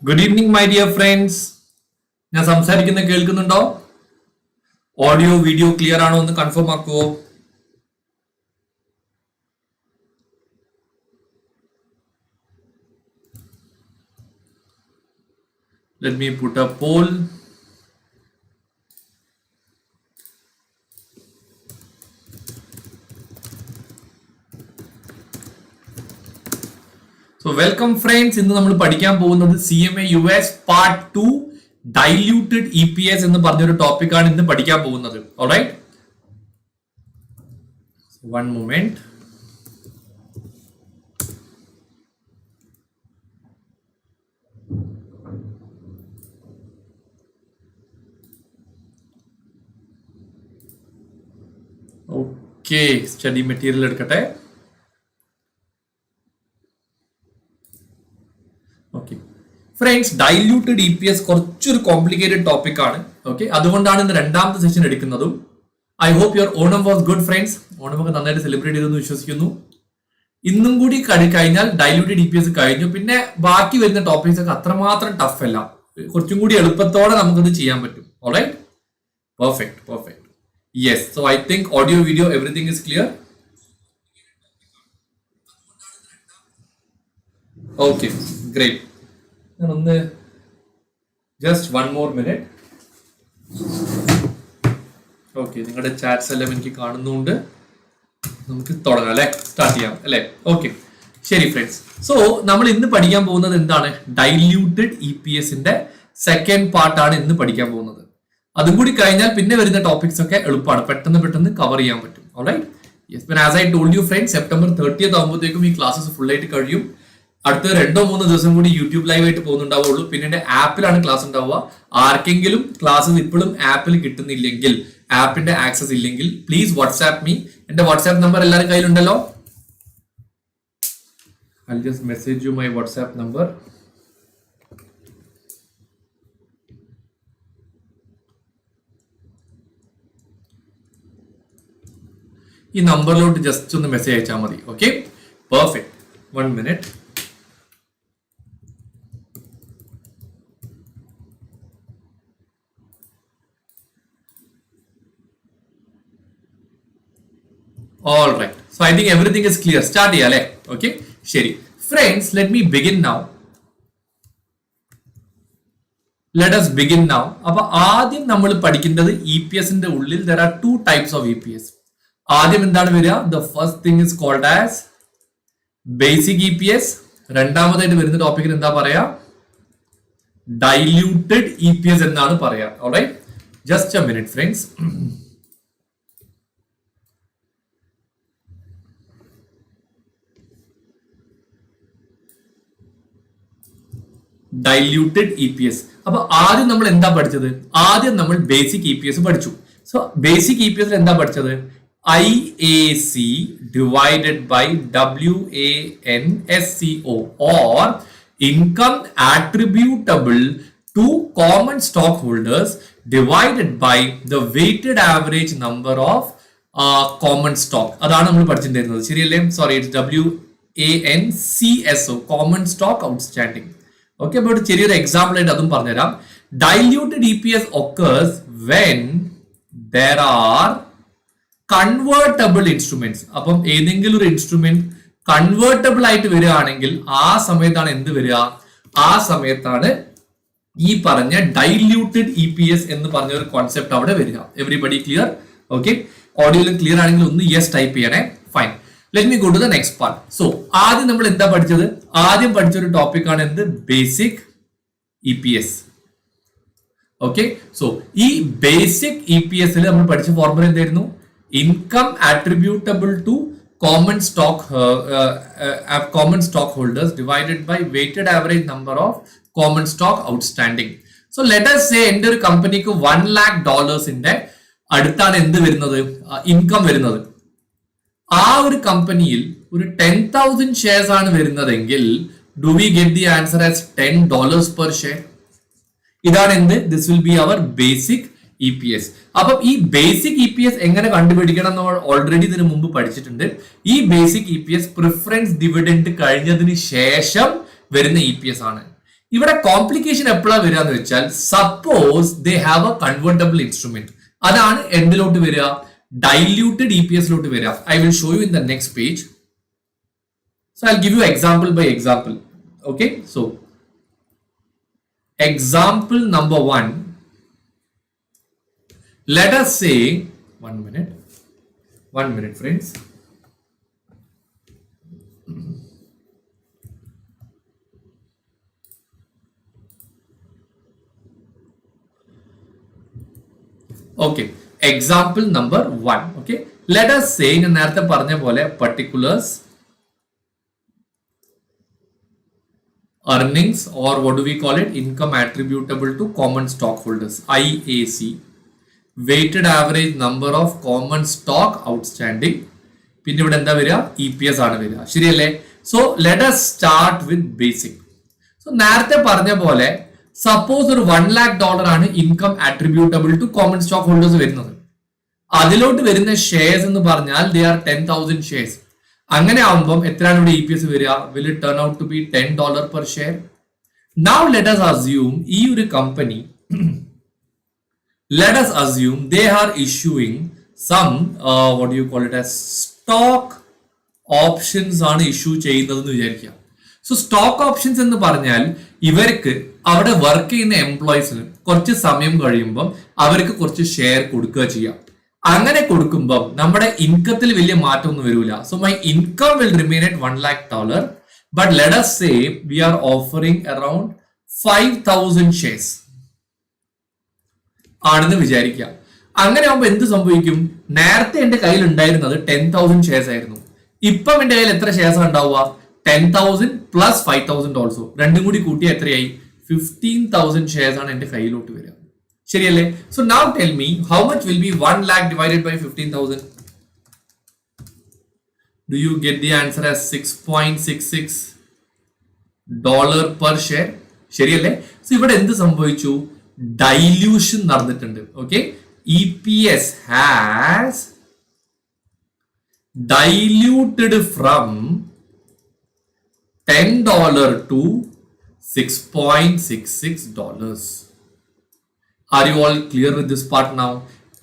Good evening, my dear friends. ഞാൻ സംസാരിക്കുന്ന കേൾക്കുന്നുണ്ടോ? ഓഡിയോ വീഡിയോ ക്ലിയർ ആണോ എന്ന് confirm ആക്കുവോ? Let me put a poll. So welcome friends. ഇന്ന് നമ്മൾ പഠിക്കാൻ പോകുന്നത് CMA US Part 2 Diluted EPS എന്ന് പറഞ്ഞൊരു ടോപ്പിക്കാണ് ഇന്ന് പഠിക്കാൻ പോകുന്നത്. Alright? One moment. Okay, study material എടുക്കട്ടെ. Okay. Friends, diluted EPS കുറച്ചൊരു കോംപ്ലിക്കേറ്റഡ് ടോപ്പിക് ആണ്. ഓക്കെ, അതുകൊണ്ടാണ് ഇന്ന് രണ്ടാമത്തെ സെഷൻ എടുക്കുന്നതും. I hope your Onam was good friends. ഓണമൊക്കെ നന്നായിട്ട് സെലിബ്രേറ്റ് ചെയ്തെന്ന് വിശ്വസിക്കുന്നു. ഇന്നും കൂടി കഴിഞ്ഞാൽ ഡൈല്യൂട്ടഡ് EPS കഴിഞ്ഞു. പിന്നെ ബാക്കി വരുന്ന ടോപ്പിക്സ് ഒക്കെ അത്രമാത്രം ടഫ് അല്ല, കുറച്ചും കൂടി എളുപ്പത്തോടെ നമുക്കത് ചെയ്യാൻ പറ്റും. Alright, perfect. Yes, so I think audio video everything is clear. Okay, great. ഒന്ന് just one more minute. Okay, നിങ്ങളുടെ ചാറ്റ്സ് എല്ലാം എനിക്ക് കാണുന്നുണ്ട്. നമുക്ക് തുടങ്ങാം അല്ലെ, സ്റ്റാർട്ട് ചെയ്യാം അല്ലെ. ഓക്കെ, ശരി ഫ്രണ്ട്സ്. സോ നമ്മൾ ഇന്ന് പഠിക്കാൻ പോകുന്നത് എന്താണ്? ഡൈല്യൂട്ടഡ് EPSന്റെ സെക്കൻഡ് പാർട്ടാണ് ഇന്ന് പഠിക്കാൻ പോകുന്നത്. അതും കൂടി കഴിഞ്ഞാൽ പിന്നെ വരുന്ന ടോപ്പിക്സ് ഒക്കെ എളുപ്പമാണ്, പെട്ടെന്ന് കവർ ചെയ്യാൻ പറ്റും. Alright, yes. പിന്നെ as I told you friends, September 30th ആകുമ്പോഴത്തേക്കും ഈ ക്ലാസ്സസ് ഫുൾ ആയിട്ട് കഴിയും. അടുത്ത 2-3 ദിവസം കൂടി യൂട്യൂബ് ലൈവ് ആയിട്ട് പോകുന്നുണ്ടാവുള്ളൂ. പിന്നെ ആപ്പിലാണ് ക്ലാസ് ഉണ്ടാവുക. ആർക്കെങ്കിലും ക്ലാസ്സസ് ഇപ്പോഴും ആപ്പിൽ കിട്ടുന്നില്ലെങ്കിൽ, ആപ്പിന്റെ ആക്സസ് ഇല്ലെങ്കിൽ, പ്ലീസ് വാട്സ്ആപ്പ് മീ. എന്റെ വാട്സ്ആപ്പ് നമ്പർ എല്ലാവരും കയ്യിലുണ്ടല്ലോ. I'll just message you my WhatsApp number. ഈ നമ്പറിലോട്ട് ജസ്റ്റ് ഒന്ന് മെസ്സേജ് അയച്ചാൽ മതി. Okay, perfect. 1 minute. All right. So I think everything is clear. Start ചെയ്യാം അല്ലേ? Okay. ശരി. Friends, let me begin now. Let us begin now. അപ്പൊ ആദ്യം നമ്മൾ പഠിക്കേണ്ടത് EPSന്റെ ഉള്ളിൽ there are 2 types of EPS. ആദ്യം എന്താണ് വരിക? The first thing is called as basic EPS. രണ്ടാമതായിട്ട് വരുന്ന ടോപ്പിക്കിന് എന്താ പറയാ? Diluted EPS എന്നാണ് പറയാ. Alright. Just a minute, friends. Diluted EPS. അപ്പൊ ആദ്യം നമ്മൾ എന്താ പഠിച്ചത്? ആദ്യം നമ്മൾ ബേസിക് EPS പഠിച്ചു. സോ ബേസിക് EPS എന്താ പഠിച്ചത്? IAC divided by WANSCO or income attributable to common stockholders divided by the weighted average number of common stock. അതാണ് നമ്മൾ പഠിച്ചിട്ടുണ്ടായിരുന്നത്, ശരിയല്ലേ? Sorry, it's WANCSO, common stock outstanding. Okay, അപ്പോൾ ചെറിയൊരു example ആയിട്ട് അതും പറഞ്ഞുതരാം. Diluted EPS occurs when there are convertible instruments. അപ്പം ഏതെങ്കിലും ഒരു ഇൻസ്ട്രുമെന്റ് കൺവേർട്ടബിൾ ആയിട്ട് വരികയാണെങ്കിൽ ആ സമയത്താണ് എന്ത് വരിക? ആ സമയത്താണ് ഈ പറഞ്ഞ ഡൈല്യൂട്ടഡ് EPS എന്ന് പറഞ്ഞ ഒരു കോൺസെപ്റ്റ് അവിടെ വരിക. Everybody clear? ഓക്കെ, ഓഡിയോയിലും ക്ലിയർ ആണെങ്കിൽ ഒന്ന് യെസ് ടൈപ്പ് ചെയ്യണേ. Fine. Let me go to the next part. So, ആദ്യം നമ്മൾ എന്താ പഠിച്ചത്? ആദ്യം പഠിച്ചൊരു ടോപ്പിക് ആണ് എന്ത്? Basic EPS. ഓക്കെ, സോ ഈ ബേസിക് EPSൽ നമ്മൾ പഠിച്ച ഫോർമുല എന്തായിരുന്നു? Income attributable to common stock holders divided by weighted average number of common stock outstanding. So let us say എന്റെ ഒരു കമ്പനിക്ക് $1 lakh അടുത്താണ് എന്ത് വരുന്നത്? ഇൻകം വരുന്നത്. ആ ഒരു കമ്പനിയിൽ ഒരു 10,000 ഷെയർസ് ആണ് വരുന്നതെങ്കിൽ do we get the answer as $10 per share? ഇതാണ് എന്ത്? This will be our basic EPS. അപ്പം ഈ ബേസിക് EPS എങ്ങനെ കണ്ടുപിടിക്കണം നമ്മൾ ഓൾറെഡി ഇതിനു മുമ്പ് പഠിച്ചിട്ടുണ്ട്. ഈ ബേസിക് EPS പ്രിഫറൻസ് ഡിവിഡൻഡ് കഴിഞ്ഞതിന് ശേഷം വരുന്ന EPS ആണ്. ഇവിടെ കോംപ്ലിക്കേഷൻ എപ്പോഴാണ് വരിക എന്ന് വെച്ചാൽ suppose they have a convertible instrument. അതാണ് എന്തിലോട്ട് വരിക? ഡൈല്യൂട്ടഡ് EPS ലോട്ട് വരിക. I will show you in the next page. So I give you example by example. Okay, so example number 1, let us say, one minute friends. Okay, example number 1. Okay, let us say ഞാൻ നേരത്തെ പറഞ്ഞ പോലെ particulars, earnings, or what do we call it, income attributable to common stockholders, IAC, weighted average number of common stock outstanding, പിന്നെ ഇവിടെ എന്താ വരിക? EPS ആണ് വരിക. ശരിയല്ലേ? So let us start with basic. So നേരത്തെ പറഞ്ഞ പോലെ സപ്പോസ് ഒരു $1 lakh ആണ് income attributable to common stock holders വരുന്നത്. അതിലോട്ട് വരുന്ന ഷെയർസ് എന്ന് പറഞ്ഞാൽ ദേ ആർ 10,000 ഷെയർസ്. അങ്ങനെ ആവുമ്പം എത്രയാണ് ഇവിടെ EPS വരിക? Will it turn out to be $10 per share? Now let us assume ഈ ഒരു company, let us assume they are issuing some what do you call it as stock options ആണ് issue ചെയ്യുന്നതെന്ന് വിചാരിക്കുക. സോ സ്റ്റോക്ക് ഓപ്ഷൻസ് എന്ന് പറഞ്ഞാൽ ഇവർക്ക് അവിടെ work ചെയ്യുന്ന എംപ്ലോയീസിന് കുറച്ച് സമയം കഴിയുമ്പോൾ അവർക്ക് കുറച്ച് ഷെയർ കൊടുക്കുക ചെയ്യാം. അങ്ങനെ കൊടുക്കുമ്പോൾ നമ്മുടെ ഇൻകത്തിൽ വലിയ മാറ്റമൊന്നും വരില്ല. So my income will remain at $1 lakh, but let us say we are offering around 5,000 shares ആണെന്ന് വിചാരിക്കുക. അങ്ങനെ ആവുമ്പോൾ എന്ത് സംഭവിക്കും? നേരത്തെ എന്റെ കയ്യിൽ ഉണ്ടായിരുന്നത് 10,000 ഷെയർസ് ആയിരുന്നു. ഇപ്പം എന്റെ കയ്യിൽ എത്ര ഷെയർസ് ഉണ്ടാവുക? 10,000 പ്ലസ് 5,000 ഓൾസോ, രണ്ടും കൂടി കൂട്ടിയ എത്രയായി? 15,000 ഷെയർസ് ആണ് എന്റെ കയ്യിലോട്ട് വരിക. ശരിയല്ലേ? So now tell me how much will be 1 lakh divided by 15,000? Do you get the answer as $6.66 per share? ശരിയല്ലേ? സോ ഇവിടെ എന്ത് സംഭവിച്ചു? ഡൈല്യൂഷൻ നടന്നിട്ടുണ്ട്. Okay, EPS has diluted from $10 to $6.66. Are you all clear with this part now?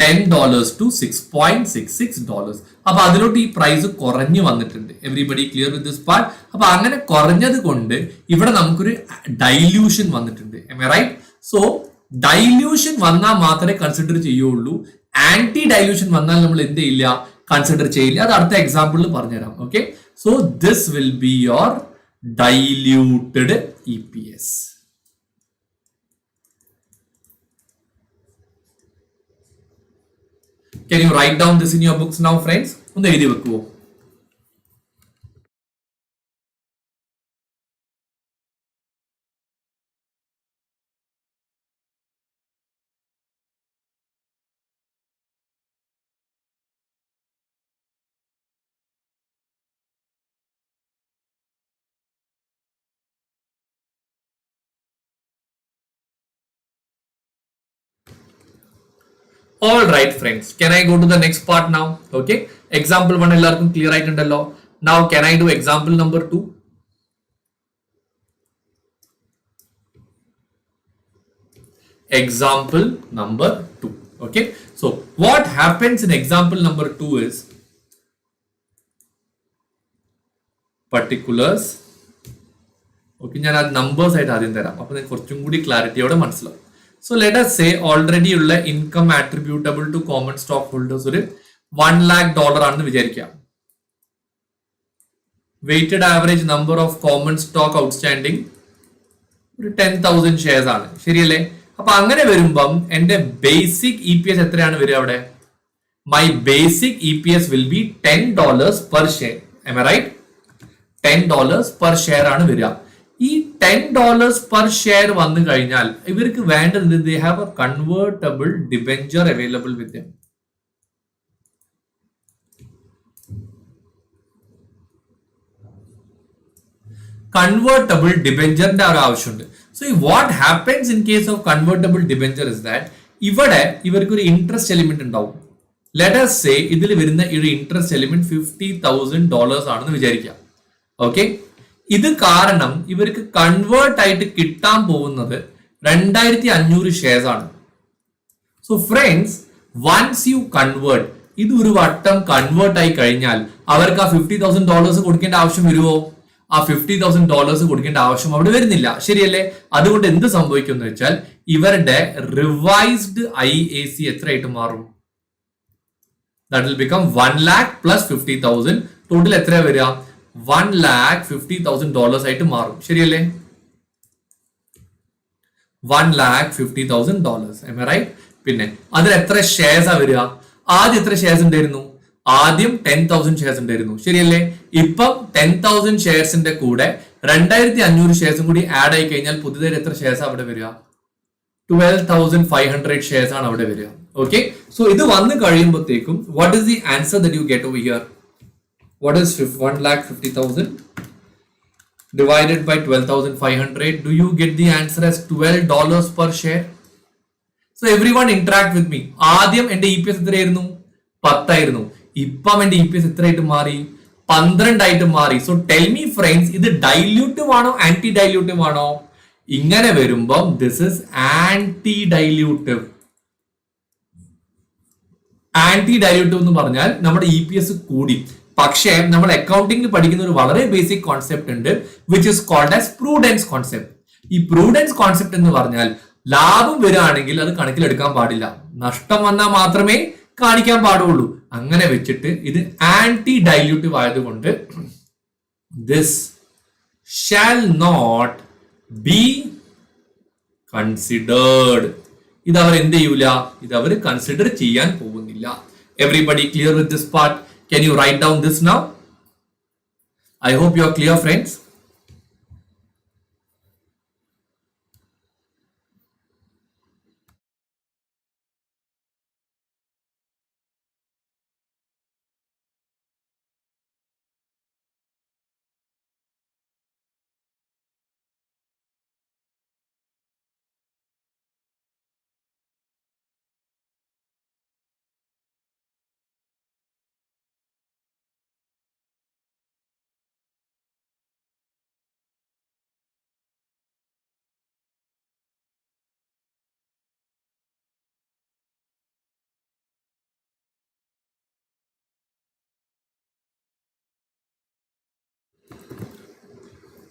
$10 to $6.66. അപ്പൊ അതിലോട്ട് ഈ price കുറഞ്ഞു വന്നിട്ടുണ്ട്. Everybody clear with this part? അപ്പൊ അങ്ങനെ കുറഞ്ഞത് കൊണ്ട് ഇവിടെ നമുക്കൊരു ഡൈല്യൂഷൻ വന്നിട്ടുണ്ട്. Am I right? So dilution വന്നാൽ മാത്രമേ കൺസിഡർ ചെയ്യുള്ളൂ. ആന്റി ഡൈല്യൂഷൻ വന്നാൽ നമ്മൾ എന്ത് ചെയ്യില്ല? കൺസിഡർ ചെയ്യില്ല. അത് അടുത്ത എക്സാമ്പിളിൽ പറഞ്ഞുതരാം. Okay, so this will be your diluted EPS. Can you write down this in your books now, friends? ഒന്ന് എഴുതി വെക്കുവോ? All right, friends. Can I go to the next part now? Okay. Example 1 എല്ലാവർക്കും clear ആയിട്ടുണ്ടല്ലോ. Now can I do example number 2? Example number 2. Okay. So what happens in example number 2 is particulars. Okay, ഞാൻ ആ numbers ആയിട്ട് ആദ്യം തരാം. അപ്പോൾ നിങ്ങൾക്ക് കുറച്ചും കൂടി ക്ലാരിറ്റിയോടെ മനസ്സിലാവും. So let us say already ഉള്ള income attributable to common stockholders ഒരു $1 lakh ആണെന്ന് വിചാരിക്കാം. Weighted average number of common stock outstanding ഒരു 10,000 ഷെയർസ് ആണ്. ശരിയല്ലേ? അപ്പൊ അങ്ങനെ വരുമ്പം എന്റെ ബേസിക് EPS എത്രയാണ് വരിക അവിടെ? My basic EPS will be $10 per share. Am I right? $10 per share ആണ് വരിക. ഈ $10 per share വന്നു കഴിഞ്ഞാൽ ഇവർക്ക് വേണ്ടത് they have a convertible debenture available with them. Convertible debenture ഒരു ആവശ്യമുണ്ട്. So what happens in case of convertible debenture is that ഇവിടെ ഇവർക്ക് ഒരു ഇൻട്രസ്റ്റ് എലിമെന്റ് ഉണ്ടാവും. Let us say ഇതിൽ വരുന്ന ഒരു ഇൻട്രസ്റ്റ് എലിമെന്റ് $50,000 ആണെന്ന് വിചാരിക്കാം. ഓക്കെ, ഇത് കാരണം ഇവർക്ക് കൺവേർട്ട് ആയിട്ട് കിട്ടാൻ പോകുന്നത് 2500 ഷെയർസ് ആണ്. So friends, once you convert, ഇത് ഒരു വട്ടം കൺവേർട്ട് ആയി കഴിഞ്ഞാൽ അവർക്ക് ആ $50,000 കൊടുക്കേണ്ട ആവശ്യം വരുമോ? ആ $50,000 കൊടുക്കേണ്ട ആവശ്യം അവിടെ വരുന്നില്ല, ശരിയല്ലേ? അതുകൊണ്ട് എന്ത് സംഭവിക്കും എന്ന് വെച്ചാൽ ഇവരുടെ റിവൈസ്ഡ് IAC എത്രയായിട്ട് മാറും? That will become 1 lakh plus 50,000. Total എത്ര വരിക? $1,50,000 ആയിട്ട് മാറും, ശരിയല്ലേ? $1,50,000. Am I right? പിന്നെ അതിൽ എത്ര ഷെയർസ് ആ വരിക? ആദ്യം എത്ര ഷെയർസ് ഉണ്ടായിരുന്നു? ആദ്യം 10,000 ഷെയർസ് ഉണ്ടായിരുന്നു, ശരിയല്ലേ? ഇപ്പം 10,000 ഷെയർസിന്റെ കൂടെ 2,500 ഷെയർസും കൂടി ആഡ് ആയി കഴിഞ്ഞാൽ പുതുതായി എത്ര ഷെയർസ് അവിടെ വരിക? 12,500 ഷെയർസ് ആണ് അവിടെ വരിക. ഓക്കെ, സോ ഇത് വന്നു കഴിയുമ്പോഴത്തേക്കും what is the answer that you get over here? What is 1,50,000 divided by 12,500? Do you get the answer as $12 per share? So everyone interact with me. ആദ്യം എന്റെ EPS എത്രയായിരുന്നു? 10 ആയിരുന്നു. ഇപ്പം എന്റെ EPS എത്രയായിട്ട് മാറി? 12 ആയിട്ട് മാറി. സോ ടെൽ മീ ഫ്രണ്ട്സ്, ഇത് ഡൈല്യൂട്ടീവ് ആണോ ആന്റി ഡൈല്യൂട്ടീവ് ആണോ? ഇങ്ങനെ വരുമ്പം ദിസ് ഇസ് ആന്റി ഡൈല്യൂട്ടീവ്. ആന്റി ഡൈല്യൂട്ടീവ് എന്ന് പറഞ്ഞാൽ നമ്മുടെ EPS കൂടി. പക്ഷേ നമ്മൾ അക്കൗണ്ടിംഗിൽ പഠിക്കുന്ന ഒരു വളരെ ബേസിക് കോൺസെപ്റ്റ് ഉണ്ട്, which is called as prudence concept. ഈ പ്രൂഡൻസ് കോൺസെപ്റ്റ് എന്ന് പറഞ്ഞാൽ ലാഭം വരികയാണെങ്കിൽ അത് കണക്കിലെടുക്കാൻ പാടില്ല, നഷ്ടം വന്നാൽ മാത്രമേ കാണിക്കാൻ പാടുള്ളൂ. അങ്ങനെ വെച്ചിട്ട് ഇത് ആന്റി ഡൈല്യൂട്ടീവ് ആയതുകൊണ്ട് this shall not be considered. ഇത് അവർ എന്ത് ചെയ്യൂല? ഇത് അവർ കൺസിഡർ ചെയ്യാൻ പോകുന്നില്ല. Everybody clear with this part? Can you write down this now? I hope you are clear, friends.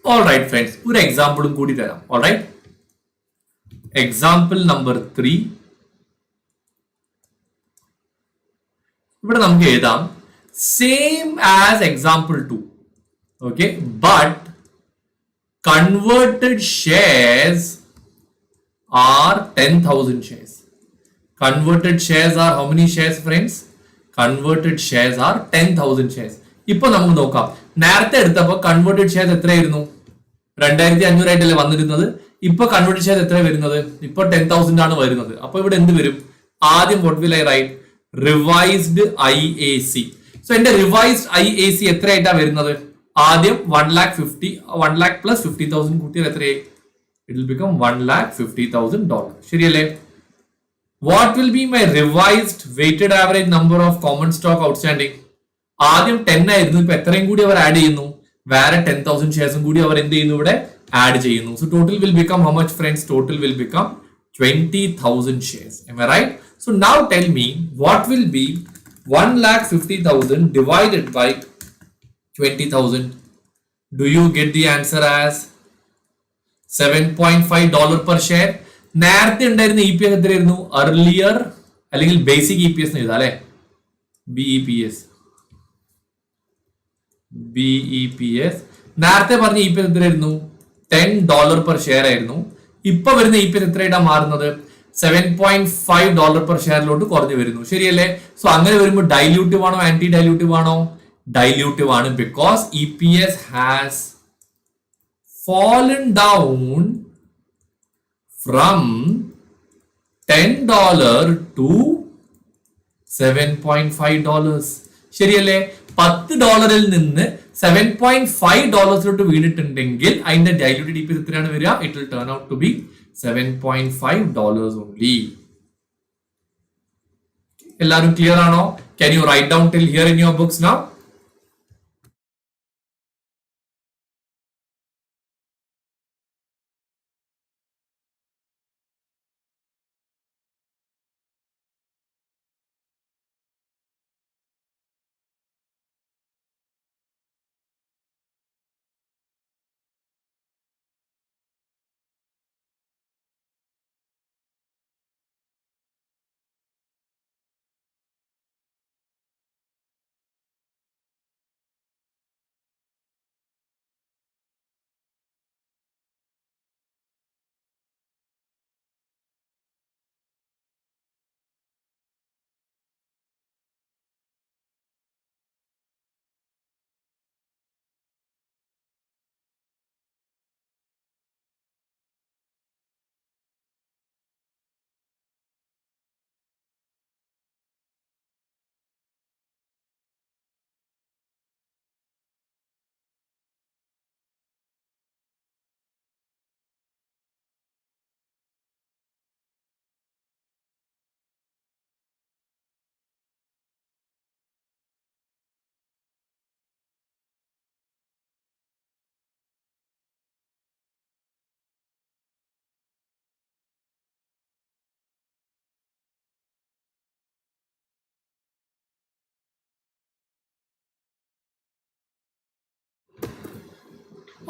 All right, friends. ഒരു എക്സാമ്പിളും കൂടി തരാം. All right. Example number 3. ഇവിടെ നമുക്ക് എഴുതാം same as example 2. Okay, but converted shares are 10,000 shares. Converted shares are how many shares, friends? Converted shares are 10,000 shares. ഇപ്പൊ നമുക്ക് നോക്കാം. നേരത്തെ എടുത്തപ്പോ കൺവേർട്ടഡ് ഷെയർസ് എത്രയായിരുന്നു? 2,500 ആയിട്ടല്ലേ വന്നിരുന്നത്. ഇപ്പൊ കൺവേർട്ടഡ് ഷെയർസ് എത്ര വരുന്നത്? ഇപ്പൊ 10,000 ആണ് വരുന്നത്. അപ്പൊ ഇവിടെ എന്ത് വരും? ആദ്യം what will I write? Revised IAC. So എന്റെ റിവൈസ്ഡ് IAC എത്രയായിട്ടാ വരുന്നത്? ആദ്യം 1 lakh plus 50,000 കൂട്ടിയാൽ എത്രയായി? It will become $1,50,000. ശരിയല്ലേ? What will be my revised weighted average number of common stock outstanding? ആദ്യം 10 ആയിരുന്നു, ഇപ്പൊ എത്രയും കൂടി അവർ ആഡ് ചെയ്യുന്നു? വേറെ 10,000 ഷെയർസും കൂടി അവർ എന്ത് ചെയ്യുന്നു? ഇവിടെ ആഡ് ചെയ്യുന്നു. So total will become how much, friends? Total will become 20,000 shares. Am I right? So now tell me what will be 1,50,000 divided by 20,000? Do you get the answer as $7.5 per share? നേരത്തെ ഉണ്ടായിരുന്ന EPS എത്രയായിരുന്നു? earlier അല്ലെങ്കിൽ basic EPS എഴുതാം അല്ലെ? BEPS. നേരത്തെ പറഞ്ഞ EPS എത്രയായിരുന്നു? $10 per share ആയിരുന്നു. ഇപ്പൊ വരുന്ന EPS എത്രയായിട്ടാ മാറുന്നത്? $7.5 per ഷെയറിലോട്ട് കുറഞ്ഞു വരുന്നു, ശരിയല്ലേ? സോ അങ്ങനെ വരുമ്പോൾ ഡൈല്യൂട്ടീവ് ആണോ ആന്റി ഡൈല്യൂട്ടീവ് ആണോ? ഡൈല്യൂട്ടീവ് ആണ്, because EPS has fallen down from $10 to $7.5. ശരിയല്ലേ? $10 നിന്ന് $7.5 വീണിട്ടുണ്ടെങ്കിൽ അതിന്റെ ഡൈല്യൂട്ടഡ് EPS എത്രയാണ് വരിക? It will turn out to be $7.5 only. എല്ലാവരും ക്ലിയർ ആണോ? Can you write down till here in your books now?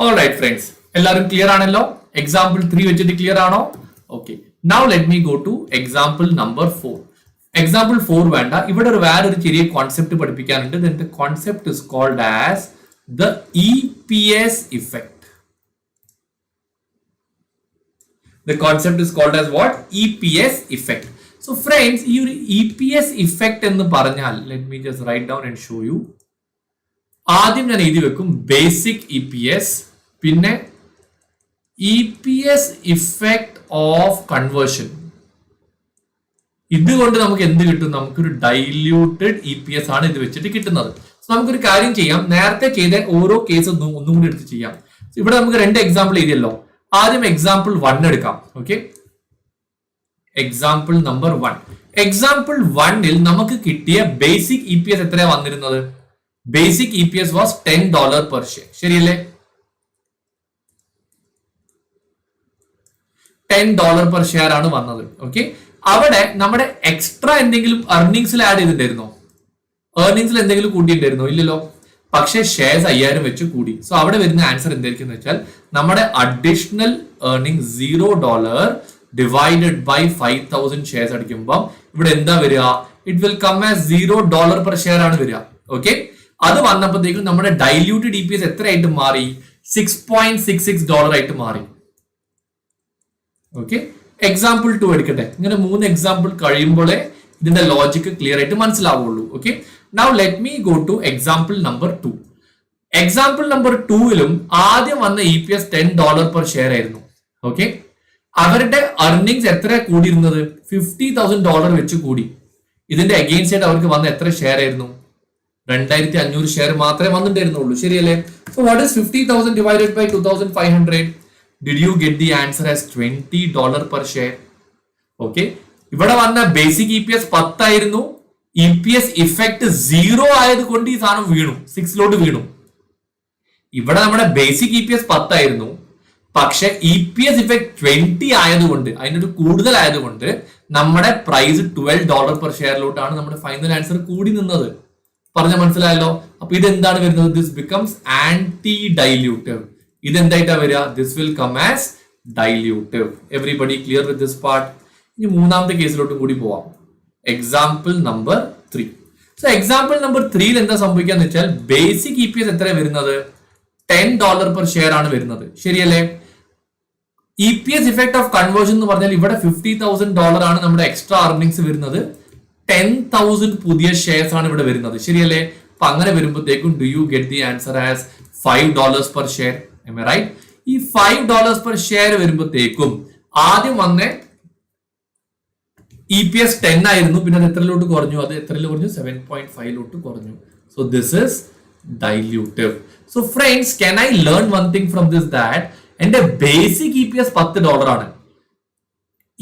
All right, friends. എല്ലാവരും ക്ലിയർ ആണല്ലോ? എക്സാമ്പിൾ 3 വെച്ചിട്ട് ക്ലിയർ ആണോ? Okay. Now let me go to example number 4. Example 4 വേണ്ട. ഇവിടെ ഒരു വേറൊരു ചെറിയ concept പഠിപ്പിക്കാനുണ്ട്. The concept is called as the EPS effect. The concept is called as what? EPS effect. So friends, ഈ ഒരു EPS effect എന്ന് പറഞ്ഞാൽ, let me just write down and show you. ആദ്യം ഞാൻ എഴുതി വെക്കും ബേസിക് ഇ പി എസ്, പിന്നെ E P S effect of conversion. ഇതുകൊണ്ട് നമുക്ക് എന്ത് കിട്ടും? നമുക്കൊരു ഡൈല്യൂട്ടഡ് ഇ പി എസ് ആണ് ഇത് വെച്ചിട്ട് കിട്ടുന്നത്. നമുക്കൊരു കാര്യം ചെയ്യാം, നേരത്തെ ചെയ്ത ഓരോ കേസ് ഒന്നും കൂടി എടുത്ത് ചെയ്യാം. ഇവിടെ നമുക്ക് 2 എക്സാമ്പിൾ എഴുതിയല്ലോ. ആദ്യം എക്സാമ്പിൾ 1 എടുക്കാം. Okay, example number 1. എക്സാമ്പിൾ 1ൽ നമുക്ക് കിട്ടിയ ബേസിക് ഇ പി എസ് എത്രയാ വന്നിരുന്നത്? Basic E P S was $10 per share. ശരിയല്ലേ? $10 per share ആണ് വന്നത്. ഓക്കെ, അവിടെ നമ്മുടെ എക്സ്ട്രാ എന്തെങ്കിലും ഏർണിംഗ്സിൽ ആഡ് ചെയ്തിട്ടുണ്ടായിരുന്നോ? ഏർണിംഗ്സിൽ എന്തെങ്കിലും കൂട്ടിയിട്ടുണ്ടായിരുന്നോ? ഇല്ലല്ലോ. പക്ഷെ ഷെയർസ് 5000 വെച്ച് കൂടി. സോ അവിടെ വരുന്ന ആൻസർ എന്തായിരിക്കും എന്ന് വെച്ചാൽ നമ്മുടെ additional earning $0 divided by 5000 shares അടിക്കുമ്പോൾ ഇവിടെ എന്താ വരിക? It will come as $0 per share ആണ് വരിക. ഓക്കെ, അത് വന്നപ്പോഴത്തേക്കും നമ്മുടെ ഡൈല്യൂട്ടഡ് ഇ പി എസ് എത്രയായിട്ട് മാറി? $6.66 ആയിട്ട് മാറി. ഓക്കെ, എക്സാമ്പിൾ 2 എടുക്കട്ടെ. ഇങ്ങനെ 3 എക്സാമ്പിൾ കഴിയുമ്പോഴേ ഇതിന്റെ ലോജിക്ക് ക്ലിയർ ആയിട്ട് മനസ്സിലാവുള്ളൂ. Okay, now let me go to example number 2. Example number 2ലും ആദ്യം വന്ന E P S $10 per share ആയിരുന്നു. ഓക്കെ, അവരുടെ earnings എത്ര കൂടിയിരുന്നത്? $50,000 വെച്ച് കൂടി. ഇതിന്റെ അഗെയിൻസ്റ്റ് ആയിട്ട് അവർക്ക് വന്ന എത്ര ഷെയർ ആയിരുന്നു? 2500 ഷെയർ മാത്രമേ വന്നിട്ടുണ്ടായിരുന്നുള്ളൂ. ശരിയല്ലേ? So what is 50,000 divided by 2500? Did you get the answer as $20 per share? Okay, ഇവിടെ വന്ന ബേസിക് ഇ പി എസ് 10 ആയിരുന്നു. ഇ പി എസ് ഇഫക്ട് 0 ആയതുകൊണ്ട് ഈ സാധനം വീണു, 6 വീണു. ഇവിടെ നമ്മുടെ ബേസിക് ഇ പി എസ് 10 ആയിരുന്നു, പക്ഷെ ഇ പി എസ് ഇഫക്ട് 20 ആയതുകൊണ്ട്, അതിനൊരു കൂടുതൽ ആയതുകൊണ്ട് നമ്മുടെ പ്രൈസ് $12 per ഷെയറിലോട്ടാണ് നമ്മുടെ ഫൈനൽ ആൻസർ കൂടി നിന്നത്. പറഞ്ഞ മനസ്സിലായല്ലോ? അപ്പൊ ഇത് എന്താണ് വരുന്നത്? This becomes anti dilutive. ഇത് എന്തായിട്ടാ വരിക? This will come as dilutive. Everybody clear with this part? ഇനി മൂന്നാമത്തെ കേസിലോട്ടും കൂടി പോവാം. Example number 3. So example number 3ൽ എന്താ സംഭവിക്കാന്ന് വെച്ചാൽ ബേസിക് ഇ പി എസ് എത്ര വരുന്നത്? $10 per share ആണ് വരുന്നത്. ശരിയല്ലേ? E P S effect of conversion എന്ന് പറഞ്ഞാൽ ഇവിടെ $50,000 ആണ് നമ്മുടെ എക്സ്ട്രാ അർണിങ്സ് വരുന്നത്. 10,000 പുതിയ ഷെയർസ് ആണ് ഇവിടെ വരുന്നത്. ശരിയല്ലേ? അപ്പൊ അങ്ങനെ വരുമ്പോഴത്തേക്കും do you get the answer as $5 per share? Am I right? ഈ $5 per share വരുമ്പോഴത്തേക്കും ആദ്യം വന്ന ഇ പി എസ് 10 ആയിരുന്നു, പിന്നെ അത് എത്രയിലോട്ട് കുറഞ്ഞു? അത് എത്രയിൽ കുറഞ്ഞു? 7.5 കുറഞ്ഞു. So this is dilutive. So friends, can I learn one thing from this? that എന്റെ ബേസിക് ഇ പി എസ് $10 ആണ്.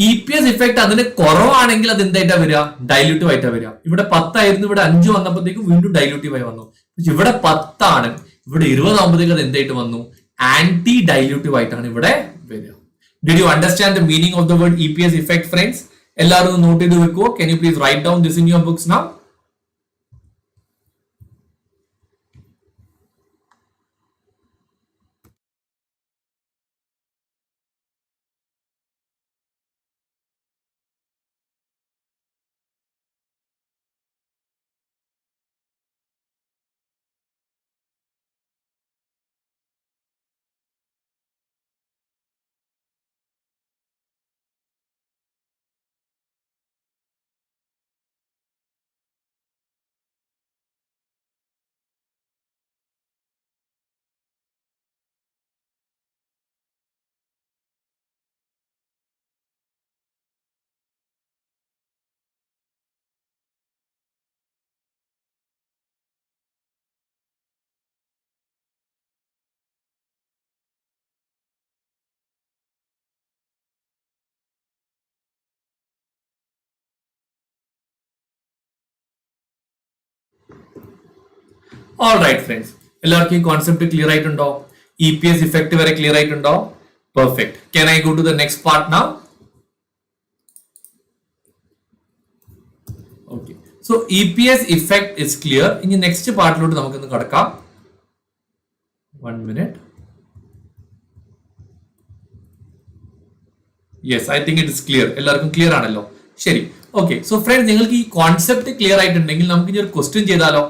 ഇ പി എസ് ഇഫക്ട് അതിന് കുറവാണെങ്കിൽ അത് എന്തായിട്ടാ വരിക? ഡൈല്യൂട്ടീവ് ആയിട്ടാ വരിക. ഇവിടെ 10 ആയിരുന്നു, ഇവിടെ 5 വന്നപ്പോഴത്തേക്കും വീണ്ടും ഡൈല്യൂട്ടീവ് ആയി വന്നു. ഇവിടെ 10 ആണ്, ഇവിടെ 20 ആകുമ്പോഴത്തേക്ക് അത് എന്തായിട്ട് വന്നു? ആന്റി ഡൈല്യൂട്ടീവ് ആയിട്ടാണ് ഇവിടെ വരിക. Did you understand the meaning of the word EPS effect, friends? എല്ലാവരും നോട്ട് ചെയ്ത് വെക്കുവോ? Can you please write down this in your books now? All right, friends. എല്ലാവർക്കും ഈ കോൺസെപ്റ്റ് ക്ലിയർ ആയിട്ടുണ്ടോ? ഇ പി എസ് ഇഫക്ട് വരെ clear ആയിട്ടുണ്ടോ? Perfect. Can I go to the next part now? Okay. So EPS effect is clear. ഇനി next പാർട്ടിലോട്ട് നമുക്കൊന്ന് കടക്കാം. 1 minute. Yes, I think it is clear. എല്ലാവർക്കും clear ആണല്ലോ? ശരി, okay. So friends, നിങ്ങൾക്ക് ഈ കോൺസെപ്റ്റ് ക്ലിയർ ആയിട്ടുണ്ടെങ്കിൽ നമുക്ക് ഇനി ഒരു ക്വസ്റ്റ്യൻ ചെയ്താലോ?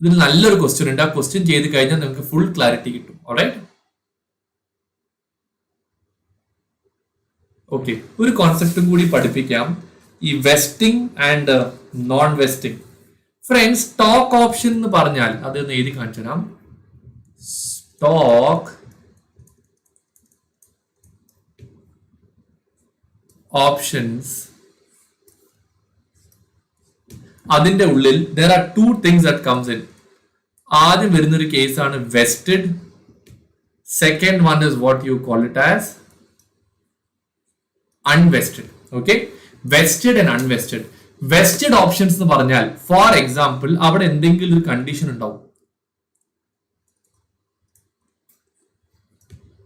ഇതിൽ നല്ലൊരു ക്വസ്റ്റ്യൻ ഉണ്ട്. ആ ക്വസ്റ്റ്യൻ ചെയ്ത് കഴിഞ്ഞാൽ നിങ്ങൾക്ക് ഫുൾ ക്ലാരിറ്റി കിട്ടും. Alright, okay. ഒരു കോൺസെപ്റ്റും കൂടി പഠിപ്പിക്കാം, ഈ vesting and non vesting. Friends, stock option എന്ന് പറഞ്ഞാൽ അതൊന്ന് എഴുതി കാണിച്ചു തരാം. സ്റ്റോക്ക് ഓപ്ഷൻസ്, അതിന്റെ ഉള്ളിൽ there are two things that comes in. ആദ്യം വരുന്ന ഒരു കേസാണ് vested. Second one is what you call it as unvested. Okay, vested and unvested. Vested options എന്ന് പറഞ്ഞാൽ ഫോർ എക്സാമ്പിൾ അവിടെ എന്തെങ്കിലും ഒരു കണ്ടീഷൻ ഉണ്ടാവും.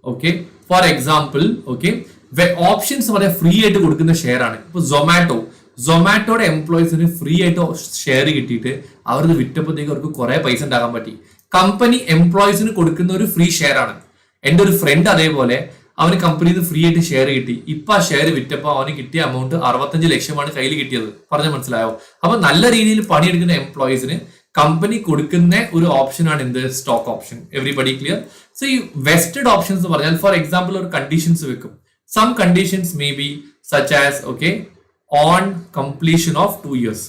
Okay, for example, okay, options പറയാൻ ഫ്രീ ആയിട്ട് കൊടുക്കുന്ന ഷെയർ ആണ്. ഇപ്പൊ സൊമാറ്റോയുടെ എംപ്ലോയീസിന് ഫ്രീ ആയിട്ട് ഷെയർ കിട്ടിയിട്ട് അവരത് വിറ്റപ്പോഴത്തേക്ക് അവർക്ക് കുറെ പൈസ ഉണ്ടാക്കാൻ പറ്റി. കമ്പനി എംപ്ലോയീസിന് കൊടുക്കുന്ന ഒരു ഫ്രീ ഷെയർ ആണ്. എൻ്റെ ഒരു ഫ്രണ്ട് അതേപോലെ അവന് കമ്പനിയിൽ നിന്ന് ഫ്രീ ആയിട്ട് ഷെയർ കിട്ടി. ഇപ്പൊ ആ ഷെയർ വിറ്റപ്പോൾ അവന് കിട്ടിയ എമൗണ്ട് 65 ലക്ഷമാണ് കയ്യിൽ കിട്ടിയത്. പറഞ്ഞ മനസ്സിലായോ? അപ്പൊ നല്ല രീതിയിൽ പണിയെടുക്കുന്ന എംപ്ലോയീസിന് കമ്പനി കൊടുക്കുന്ന ഒരു ഓപ്ഷനാണ് എന്ത്? Stock option. Everybody clear? So ഈ വെസ്റ്റഡ് ഓപ്ഷൻസ് എന്ന് പറഞ്ഞാൽ ഫോർ എക്സാമ്പിൾ ഒരു കണ്ടീഷൻസ് വെക്കും. Some conditions may be such as okay on completion of 2 years.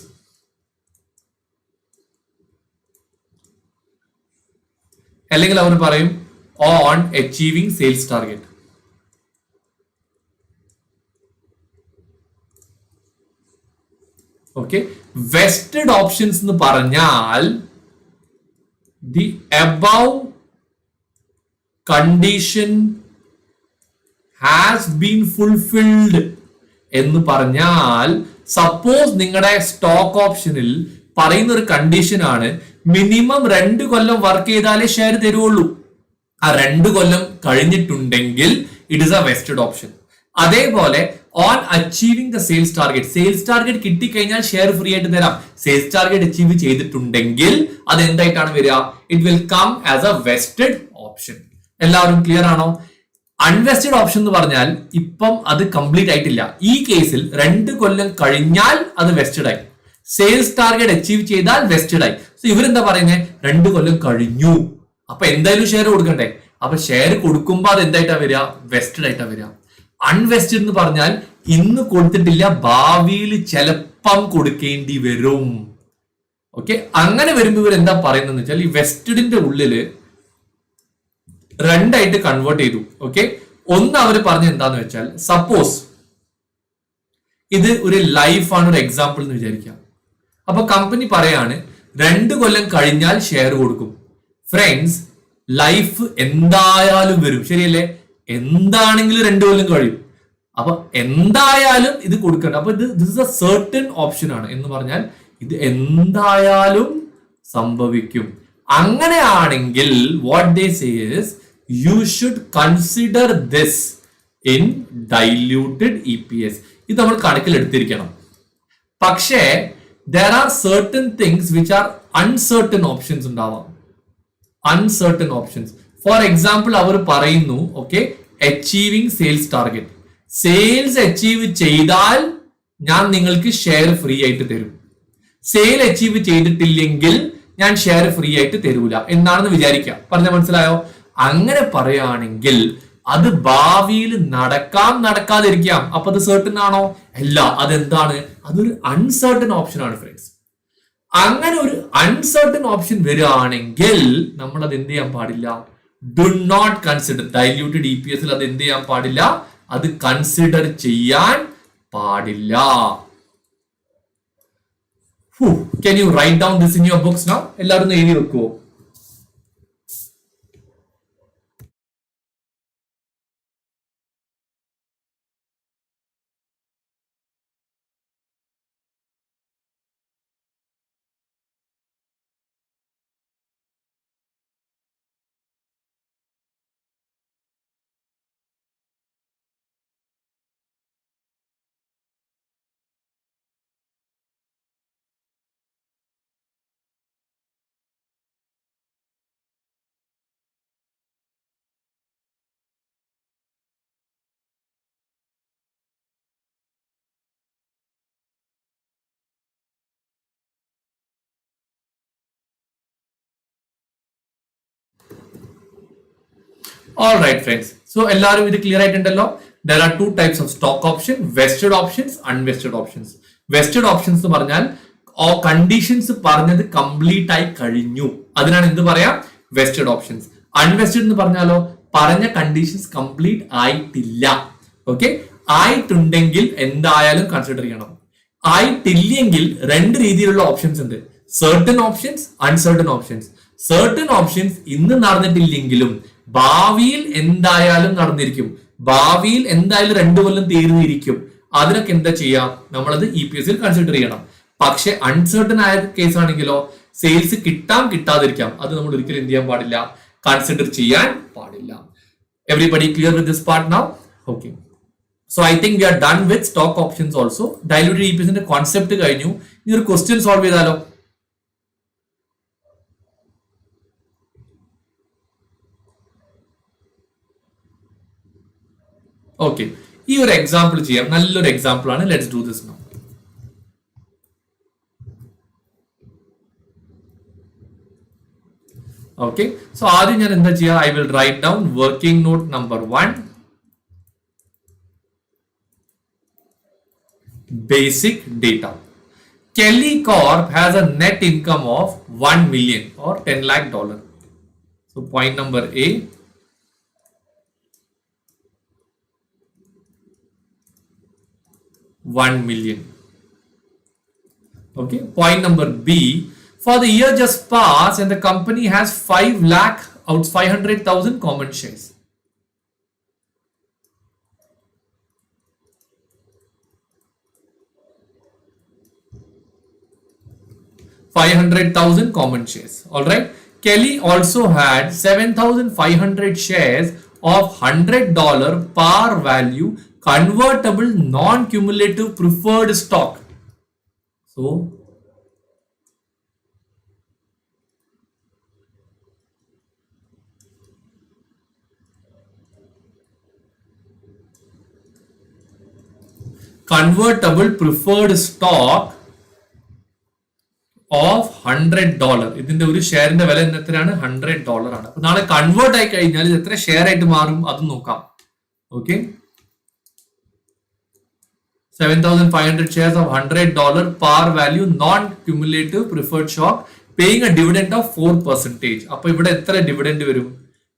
അല്ലെങ്കിൽ അവർ പറയും on achieving sales target. Okay, vested options എന്ന് പറഞ്ഞാൽ the above condition has been fulfilled എന്ന് പറഞ്ഞാൽ, സപ്പോസ് നിങ്ങളുടെ സ്റ്റോക്ക് ഓപ്ഷനിൽ പറയുന്ന ഒരു കണ്ടീഷൻ ആണ് മിനിമം 2 കൊല്ലം വർക്ക് ചെയ്താലേ ഷെയർ തരുള്ളൂ. ആ 2 കൊല്ലം കഴിഞ്ഞിട്ടുണ്ടെങ്കിൽ it is a vested option. അതേപോലെ on achieving the sales target കിട്ടിക്കഴിഞ്ഞാൽ ഷെയർ ഫ്രീ ആയിട്ട് തരാം. സെയിൽസ് ടാർഗറ്റ് അച്ചീവ് ചെയ്തിട്ടുണ്ടെങ്കിൽ അത് എന്തായിട്ടാണ് വരിക? It will come as a vested option. എല്ലാവരും ക്ലിയർ ആണോ? അൺവെസ്റ്റഡ് ഓപ്ഷൻ എന്ന് പറഞ്ഞാൽ ഇപ്പം അത് കംപ്ലീറ്റ് ആയിട്ടില്ല. ഈ കേസിൽ 2 കൊല്ലം കഴിഞ്ഞാൽ അത് വെസ്റ്റഡ് ആയി. സെയിൽസ് ടാർഗറ്റ് അച്ചീവ് ചെയ്താൽ വെസ്റ്റഡ് ആയി. സോ ഇവരെന്താ പറയുന്നത്? 2 കൊല്ലം കഴിഞ്ഞു, അപ്പൊ എന്തായാലും ഷെയർ കൊടുക്കണ്ടേ? അപ്പൊ ഷെയർ കൊടുക്കുമ്പോൾ അത് എന്തായിട്ടാ വരിക? വെസ്റ്റഡ് ആയിട്ടാ വരിക. അൺവെസ്റ്റഡ് എന്ന് പറഞ്ഞാൽ ഇന്ന് കൊടുത്തിട്ടില്ല, ഭാവിയിൽ ചിലപ്പം കൊടുക്കേണ്ടി വരും. ഓക്കെ, അങ്ങനെ വരുമ്പോൾ ഇവർ എന്താ പറയുന്നത് വെച്ചാൽ ഈ വെസ്റ്റഡിന്റെ ഉള്ളില് 2 ആയിട്ട് കൺവേർട്ട് ചെയ്തു. ഓക്കെ, ഒന്ന് അവർ പറഞ്ഞ എന്താന്ന് വെച്ചാൽ സപ്പോസ് ഇത് ഒരു ലൈഫാണ്, ഒരു എക്സാമ്പിൾ എന്ന് വിചാരിക്കാം. അപ്പൊ കമ്പനി പറയാണ് 2 കൊല്ലം കഴിഞ്ഞാൽ ഷെയർ കൊടുക്കും. ഫ്രണ്ട്സ്, ലൈഫ് എന്തായാലും വരും, ശരിയല്ലേ? എന്താണെങ്കിലും 2 കൊല്ലം കഴിയും. അപ്പൊ എന്തായാലും ഇത് കൊടുക്കണ്ട. അപ്പൊ this is A certain option ആണ് എന്ന് പറഞ്ഞാൽ ഇത് എന്തായാലും സംഭവിക്കും. അങ്ങനെയാണെങ്കിൽ what they say is you should consider this in diluted EPS. ഇത് നമ്മൾ കണക്കിലെടുത്തിരിക്കണം. പക്ഷേ there are certain things which are uncertain options ഉണ്ടാവാം. Uncertain options. ഫോർ എക്സാമ്പിൾ അവർ പറയുന്നു okay achieving sales target. Sales achieve ചെയ്താൽ ഞാൻ നിങ്ങൾക്ക് ഷെയർ ഫ്രീ ആയിട്ട് തരും. സെയിൽ അച്ചീവ് ചെയ്തിട്ടില്ലെങ്കിൽ ഞാൻ ഷെയർ ഫ്രീ ആയിട്ട് തരൂല എന്നാണെന്ന് വിചാരിക്കാം. പറഞ്ഞ മനസ്സിലായോ? അങ്ങനെ പറയുകയാണെങ്കിൽ അത് ഭാവിയിൽ നടക്കാതിരിക്കാം. അപ്പൊ അത് സർട്ടൻ ആണോ? അല്ല. അതെന്താണ്? അതൊരു അൺസർട്ടൻ ഓപ്ഷൻ ആണ് ഫ്രണ്ട്സ്. അങ്ങനെ ഒരു അൺസർട്ടൻ ഓപ്ഷൻ വരികയാണെങ്കിൽ നമ്മൾ അത് എന്ത് ചെയ്യാൻ പാടില്ല? Do not consider. Diluted EPS അത് എന്ത് ചെയ്യാൻ പാടില്ല? അത് കൺസിഡർ ചെയ്യാൻ പാടില്ല. Can you write down this in your books now? എല്ലാവരും എഴുതി വെക്കുവോ? Alright friends, so എല്ലാവരും ഇത് clear ആയിട്ടുണ്ടല്ലോ. There are two types of stock option, vested options, unvested options. Vested options എന്ന് പറഞ്ഞാൽ കണ്ടീഷൻസ് പറഞ്ഞത് കംപ്ലീറ്റ് ആയി കഴിഞ്ഞു, അതിനാണ് എന്ത് പറയാം, വെസ്റ്റഡ് ഓപ്ഷൻസ്. അൺവെസ്റ്റഡ് എന്ന് പറഞ്ഞാലോ പറഞ്ഞ കണ്ടീഷൻസ് കംപ്ലീറ്റ് ആയിട്ടില്ല. ഓക്കെ, ആയിട്ടുണ്ടെങ്കിൽ എന്തായാലും കൺസിഡർ ചെയ്യണം. ആയിട്ടില്ലെങ്കിൽ രണ്ട് രീതിയിലുള്ള ഓപ്ഷൻസ് ഉണ്ട്, certain options, uncertain options. Certain options ഇന്ന് നടന്നിട്ടില്ലെങ്കിലും ഭാവിയിൽ എന്തായാലും നടന്നിരിക്കും, ഭാവിയിൽ എന്തായാലും 2 കൊല്ലം തീർന്നിരിക്കും. അതിനൊക്കെ എന്താ ചെയ്യാം, നമ്മളത് EPS ൽ കൺസിഡർ ചെയ്യണം. പക്ഷെ അൺസർട്ടൻ ആയ കേസ് ആണെങ്കിലോ സെയിൽസ് കിട്ടാം കിട്ടാതിരിക്കാം, അത് നമ്മൾ ഒരിക്കലും എന്ത് ചെയ്യാൻ പാടില്ല, കൺസിഡർ ചെയ്യാൻ പാടില്ല. Everybody clear with this part now? Okay, so I think we are done with stock options also. Diluted EPSന്റെ കോൺസെപ്റ്റ് കഴിഞ്ഞു. ഇനി ഒരു ക്വസ്റ്റ്യൻ സോൾവ് ചെയ്താലോ? ഓക്കെ, ഈ ഒരു എക്സാമ്പിൾ ചെയ്യാം, നല്ലൊരു എക്സാമ്പിൾ ആണ്. Let's do this now. Okay, so ആദ്യം ഞാൻ എന്താ ചെയ്യാ, I will write down working not number 1, basic data. Kelly Corp has a net income of 1 million or 10 lakh dollar. So point number A, $1 million. Okay, point number B, for the year just passed and the company has 5 lakh out 500,000 common shares. $500,000 common shares. All right. Kelly also had 7,500 shares of $100 par value convertible non-cumulative preferred stock. So convertible preferred stock of $100. ഇതിന്റെ ഒരു ഷെയറിന്റെ വില എത്രയാണ്, $100 ആണ്. അപ്പൊ നാളെ convert ആയി കഴിഞ്ഞാൽ ഇത് എത്ര ഷെയർ ആയിട്ട് മാറും അതും നോക്കാം. Okay, 7,500 shares of $100 par value non cumulative preferred stock paying a dividend of 4%. അപ്പൊ ഇവിടെ എത്ര ഡിവിഡൻഡ് വരും?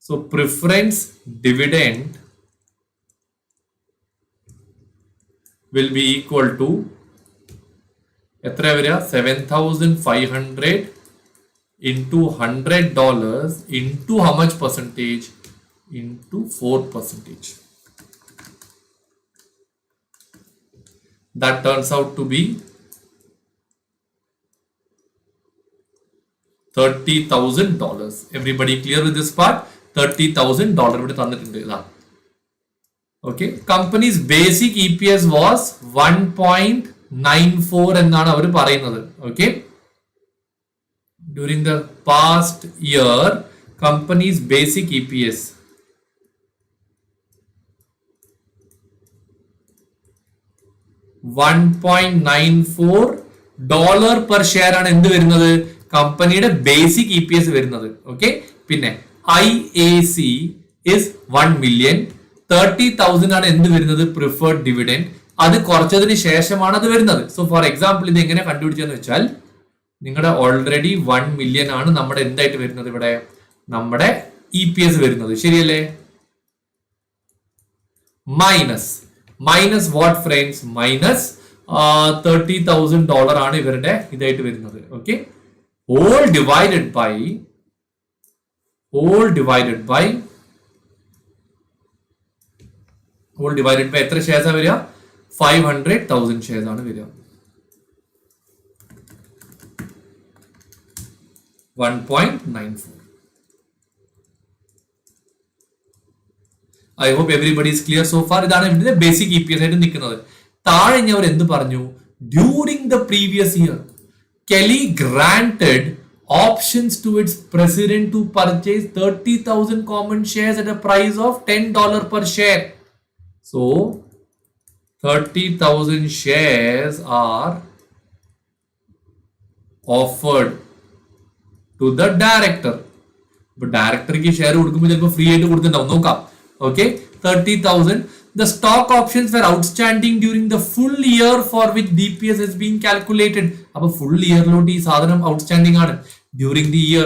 So preference dividend will be equal to എത്ര വരിക, 7,500 into $100 into how much percentage, into 4%. That turns out to be $30,000. Everybody clear with this part? $30,000 ഇവിടെ തന്നിട്ടുണ്ട്. ഇതാ. Okay, company's basic EPS was 1.94 എന്നാണ് അവർ പറയുന്നത്. Okay, during the past year company's basic EPS $1.94 per share ആണ് എന്ത് വരുന്നത്, കമ്പനിയുടെ basic EPS വരുന്നത്. ഓക്കെ, പിന്നെ IAC is 1 million, 30,000 ആണ് എന്ത് വരുന്നത്, പ്രിഫേർഡ് ഡിവിഡൻഡ്. അത് കുറച്ചതിന് ശേഷമാണ് അത് വരുന്നത്. സോ ഫോർ എക്സാമ്പിൾ ഇത് എങ്ങനെ കണ്ടുപിടിച്ചെന്ന് വെച്ചാൽ, നിങ്ങളുടെ ഓൾറെഡി 1 million ആണ് നമ്മുടെ എന്തായിട്ട് വരുന്നത്, ഇവിടെ നമ്മുടെ EPS വരുന്നത്, ശരിയല്ലേ? മൈനസ് വാട്ട് ഫ്രണ്ട്സ്, മൈനസ് $30,000 ആണ് ഇവരുടെ ഇതായിട്ട് വരുന്നത്. ഓക്കെ, all divided by എത്ര ഷെയർസ് ആണ് വരിക, 500,000 ഷെയർസ് ആണ് വരിക. 1.94. I hope everybody is clear so far. ഇതാണ് ഇതിന്റെ ബേസിക് EPS ആയിട്ട് നിൽക്കുന്നത്. താഴെ അവർ എന്ത് പറഞ്ഞു, during the previous year Kelly granted options to its president to purchase 30,000 common shares at a price of $10 per share. So 30,000 shares are offered to the director. ഇപ്പൊ ഡയറക്ടർക്ക് share കൊടുക്കുമ്പോൾ ചിലപ്പോൾ ഫ്രീ ആയിട്ട് കൊടുത്തിട്ടുണ്ടാവും. നോക്കാം. Okay, 30,000. The stock options were outstanding during the full year for which DPS has been calculated. അപ്പൊ full ഇയറിലോട്ട് ഈ സാധനം ഔട്ട്സ്റ്റാൻഡിംഗ് ആണ്. During the year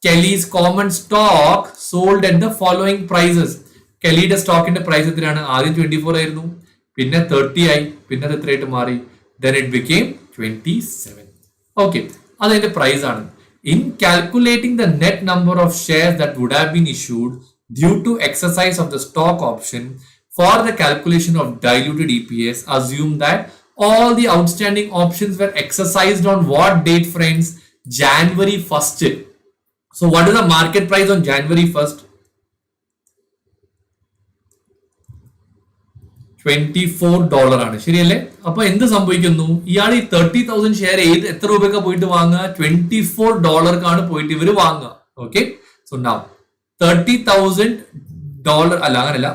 Kelly's common stock sold at the following prices. കെലിയുടെ സ്റ്റോക്കിന്റെ പ്രൈസ് എത്രയാണ്? ആദ്യം 24 ആയിരുന്നു, പിന്നെ 30 ആയി, പിന്നെ അത് എത്രയായിട്ട് മാറി? then it became 27. ഓക്കെ, അതിന്റെ പ്രൈസ് ആണ്. In calculating the net number of shares that would have been issued due to exercise of the stock option for the calculation of diluted EPS, assume that all the outstanding options were exercised on what date, friends? January 1st. So what is the market price on January 1st? $24 ആണ്. ശരിയല്ലേ? അപ്പൊ എന്ത് സംഭവിക്കുന്നു? ഇയാൾ ഈ 30,000 share എത്ര രൂപയ്ക്ക് പോയിട്ട് വാങ്ങുക? $24 പോയിട്ട് ഇവര് വാങ്ങുക. ഓക്കെ, സോ നൗ $30,000 അല്ല, അങ്ങനല്ല,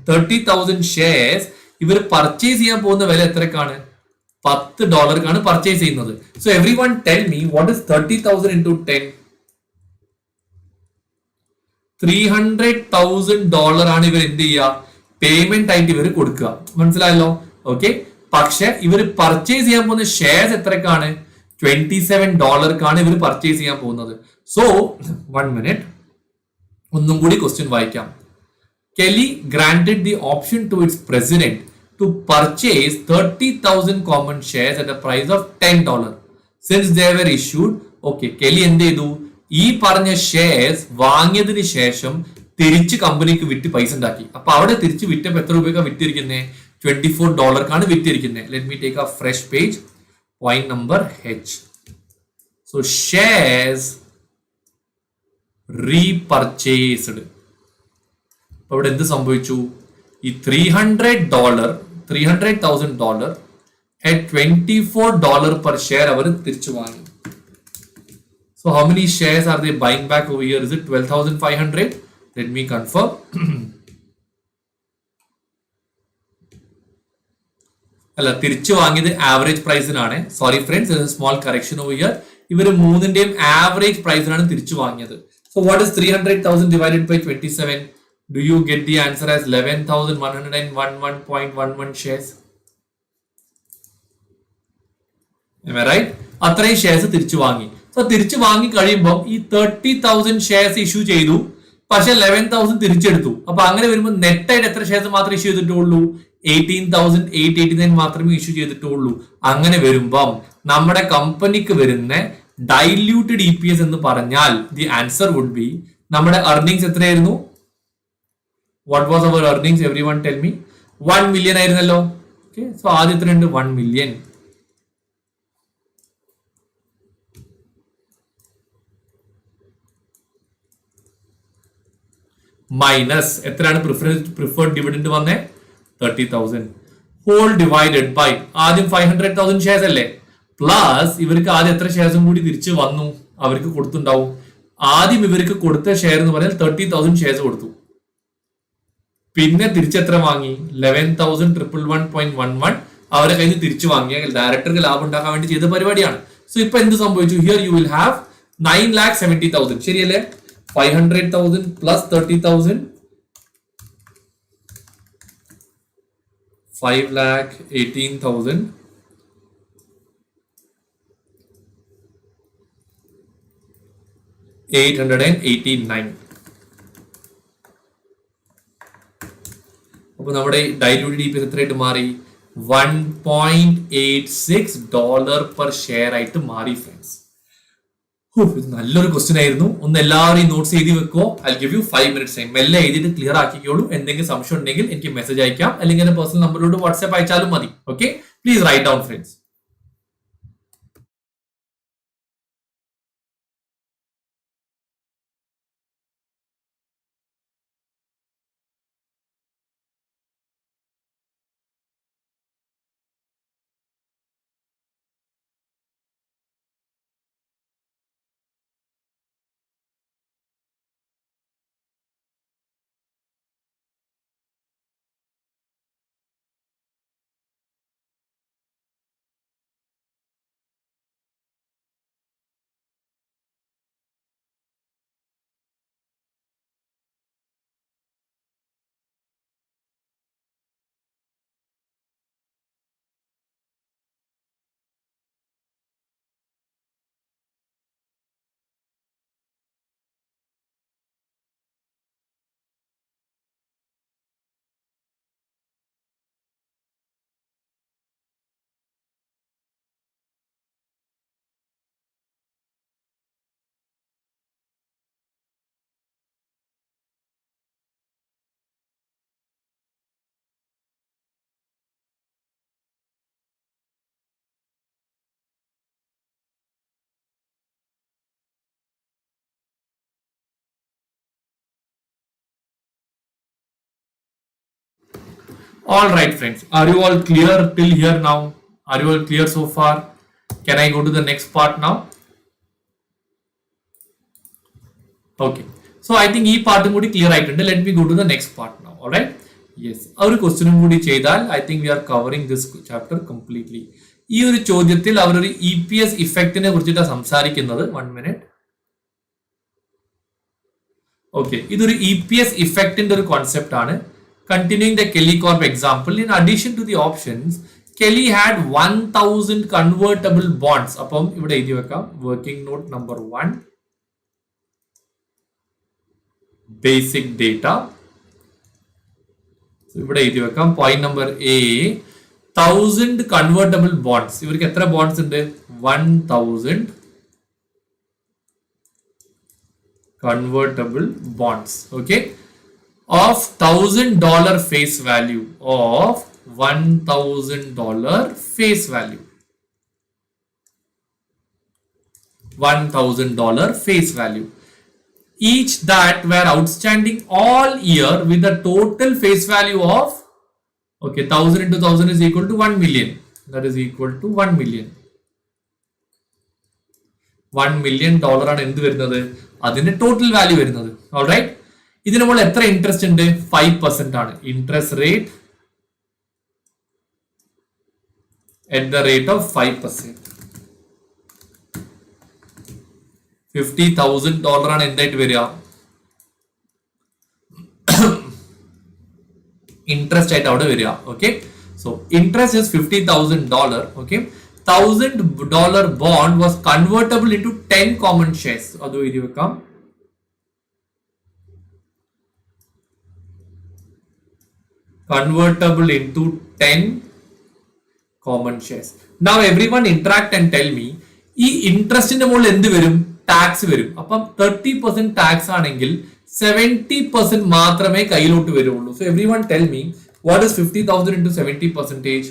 30,000 ഷെയർസ് ഇവർ പർച്ചേസ് ചെയ്യാൻ പോകുന്ന വില എത്രക്കാണ്? $10 പർച്ചേസ് ചെയ്യുന്നത്. So every one tell me what is 30,000 into 10? $300,000 ആണ് ഇവർ എന്ത് ചെയ്യുക? പേയ്മെന്റ് ആയിട്ട് ഇവർ കൊടുക്കുക. മനസ്സിലായല്ലോ? ഓക്കെ, പക്ഷെ ഇവർ പർച്ചേസ് ചെയ്യാൻ പോകുന്ന ഷെയർസ് എത്രക്കാണ്? $27 ഇവർ പർച്ചേസ് ചെയ്യാൻ പോകുന്നത്. സോ 1 മിനിറ്റ്, ഒന്നും കൂടി ക്വസ്റ്റ്യൻ വായിക്കാം. Kelly granted the option to its president to purchase 30,000 common shares at a price of $10 since they were issued. Okay, Kelly എന്ത് ചെയ്തു? ഈ പറഞ്ഞ ഷെയർസ് വാങ്ങിയതിന് ശേഷം തിരിച്ച് കമ്പനിക്ക് വിറ്റ് പൈസ ഉണ്ടാക്കി. അപ്പൊ അവിടെ തിരിച്ച് വിറ്റപ്പോ എത്ര രൂപയ്ക്കാണ് വിറ്റിരിക്കുന്നത്? $24 വിറ്റിരിക്കുന്നത്. Let me take a fresh page. Point number H. So shares repurchased. അപ്പൊ ഇവിടെ എന്ത് സംഭവിച്ചു? ഈ $300,000 at $24 per share അവർ തിരിച്ചു വാങ്ങി. So how many shares are they buying back over here? Is it 12,500? Let me confirm. അല്ല, തിരിച്ചു വാങ്ങിയത് ആവറേജ് പ്രൈസിനാണ്. Sorry friends, small correction over here. ഇവർ മൂന്നിന്റെയും ആവറേജ് പ്രൈസിനാണ് തിരിച്ചു വാങ്ങിയത്. So what is 300,000 divided by 27? Do you get the answer as 11,111.11 shares? Am I right? അത്രയും ഷെയർസ് തിരിച്ചു വാങ്ങി. സോ തിരിച്ചു വാങ്ങി കഴിയുമ്പോൾ ഈ 30,000 ഷെയർസ് ഇഷ്യൂ ചെയ്തു, പക്ഷെ 11,000 തിരിച്ചെടുത്തു. അപ്പൊ അങ്ങനെ വരുമ്പോൾ നെറ്റ് ആയിട്ട് എത്ര ഷെയർസ് മാത്രമേ ഇഷ്യൂ ചെയ്തിട്ടുള്ളൂ? 18,889 മാത്രമേ ഇഷ്യൂ ചെയ്തിട്ടുള്ളൂ. അങ്ങനെ വരുമ്പം നമ്മുടെ കമ്പനിക്ക് വരുന്ന ഡൈല്യൂട്ടഡ് EPS എന്ന് പറഞ്ഞാൽ ദി ആൻസർ വുഡ് ബി, നമ്മുടെ earnings എത്രയായിരുന്നു? What was our earnings? Everyone tell me. 1 million ആയിരുന്നല്ലോ. ഓക്കെ, സോ ആദ്യം എത്രയുണ്ട്? 1 million. മൈനസ് എത്രയാണ് പ്രിഫേർഡ് ഡിവിഡൻഡ് വന്നേ? 30,000 ഹോൾ ഡിവൈഡഡ് ബൈ ആദ്യം 500,000 ഷെയർസ് അല്ലേ, പ്ലസ് ഇവർക്ക് ആദ്യം എത്ര ഷെയർസും കൂടി തിരിച്ചു വന്നു അവർക്ക് കൊടുത്തുണ്ടാവും. ആദ്യം ഇവർക്ക് കൊടുത്ത ഷെയർ എന്ന് പറഞ്ഞാൽ 30,000 ഷെയർസ് കൊടുത്തു. പിന്നെ തിരിച്ചെത്ര വാങ്ങി? 11,111.11 അവരെ കയ്യിൽ നിന്ന് തിരിച്ചു വാങ്ങിയ ഡയറക്ടർക്ക് ലാഭം ഉണ്ടാക്കാൻ വേണ്ടി ചെയ്ത പരിപാടിയാണ്. സോ ഇപ്പൊ എന്ത് സംഭവിച്ചു? Here you will have 9,70,000. ശരിയല്ലേ? 500,000 plus 30,000, 5,18,000. $889. അപ്പൊ നമ്മുടെ ഡൈല്യൂട്ടഡ് EPS എത്രയായിട്ട് മാറി? $1.86 per ഷെയർ ആയിട്ട് മാറി ഫ്രണ്ട്സ്. ഇത് നല്ലൊരു ക്വസ്റ്റ്യൻ ആയിരുന്നു. ഒന്ന് എല്ലാവരും നോട്ട്സ് എഴുതി വെക്കോ. I give U 5 minutes time. എല്ലാം എഴുതിയിട്ട് ക്ലിയർ ആക്കിക്കോളൂ. എന്തെങ്കിലും സംശയം ഉണ്ടെങ്കിൽ എനിക്ക് മെസ്സേജ് അയക്കാം, അല്ലെങ്കിൽ എന്റെ പേഴ്സണൽ നമ്പറിലോട്ട് വാട്സ്ആപ്പ് അയച്ചാലും മതി. Okay, please write down friends. All right, friends. Are you all clear till here now? Are you all clear so far? Can I go to the next part now? Okay. So I think E part clear right. Let me go to the next part now. Alright. Yes. Our question I think we are covering this chapter completely. ഈ ഒരു ചോദ്യത്തിൽ അവർ ഒരു EPS ഇഫക്റ്റിനെ കുറിച്ചിട്ടാണ് സംസാരിക്കുന്നത്. 1 minute. Okay. ഇതൊരു EPS ഇഫക്റ്റിന്റെ ഒരു concept ആണ്. Continuing the Kelly Corp example, in addition to the options, Kelly had 1000 convertible bonds. അപ്പം ഇവിടെ എഴുതി വെക്കാം. Working note number 1. Basic data. So ഇവിടെ എഴുതി വെക്കാം. Point number A. 1000 convertible bonds. ഇവർക്ക് എത്ര bonds ഉണ്ട്? 1000 convertible bonds. Okay. Of $1,000 face value. Of $1,000 face value. $1,000 face value. Each that were outstanding all year with a total face value of, okay, 1000 into 1000 is equal to 1 million. That is equal to 1 million. $1 million ആണ് എന്ത് വരുന്നത്? അതിന്റെ total value വരുന്നത്. Alright. ഇതിന് നമ്മൾ എത്ര interest ഉണ്ട്? 5% ആണ്. Interest rate at the rate of 5%. $50,000 ആണ് എന്തായിട്ട് വരിക? ഇൻട്രസ്റ്റ് ആയിട്ട് അവിടെ വരിക. Okay, so interest is $50,000. Okay, $1,000 bond was convertible into 10 common shares. അത് എഴുതി വെക്കാം. Convertible into 10 common shares. Now everyone interact and tell me, ഈ ഇൻട്രസ്റ്റിന്റെ മുകളിൽ എന്ത് വരും? ടാക്സ് വരും. അപ്പം 30% ടാക്സ് ആണെങ്കിൽ 70% മാത്രമേ കയ്യിലോട്ട് വരുള്ളൂ. So everyone tell me, what is 50,000 into 70%?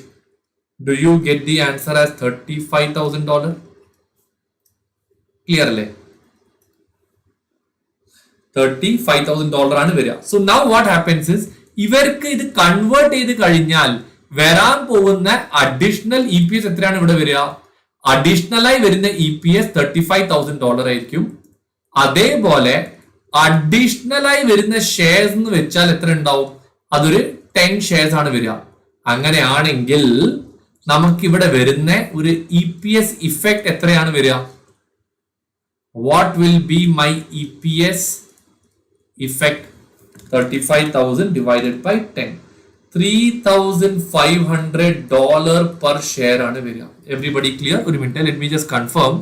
Do you get the answer as $35,000? Clear അല്ലേ? $35,000 ആണ് വരിക. So now what happens is, ഇവർക്ക് ഇത് കൺവേർട്ട് ചെയ്ത് കഴിഞ്ഞാൽ വരാൻ പോകുന്ന അഡീഷണൽ EPS എത്രയാണ് ഇവിടെ വരിക? അഡീഷണൽ ആയി വരുന്ന EPS $35,000 ആയിരിക്കും. അതേപോലെ അഡീഷണൽ ആയി വരുന്ന ഷെയർസ് എന്ന് വെച്ചാൽ എത്ര ഉണ്ടാവും? അതൊരു 10 ഷെയർസ് ആണ് വരിക. അങ്ങനെയാണെങ്കിൽ നമുക്ക് ഇവിടെ വരുന്ന ഒരു EPS ഇഫക്റ്റ് എത്രയാണ് വരിക? What will be my EPS effect? 35,000 divided by 10. $3,500 per share ആണ് വരിക. Everybody clear? ഒരു minute, let me just confirm.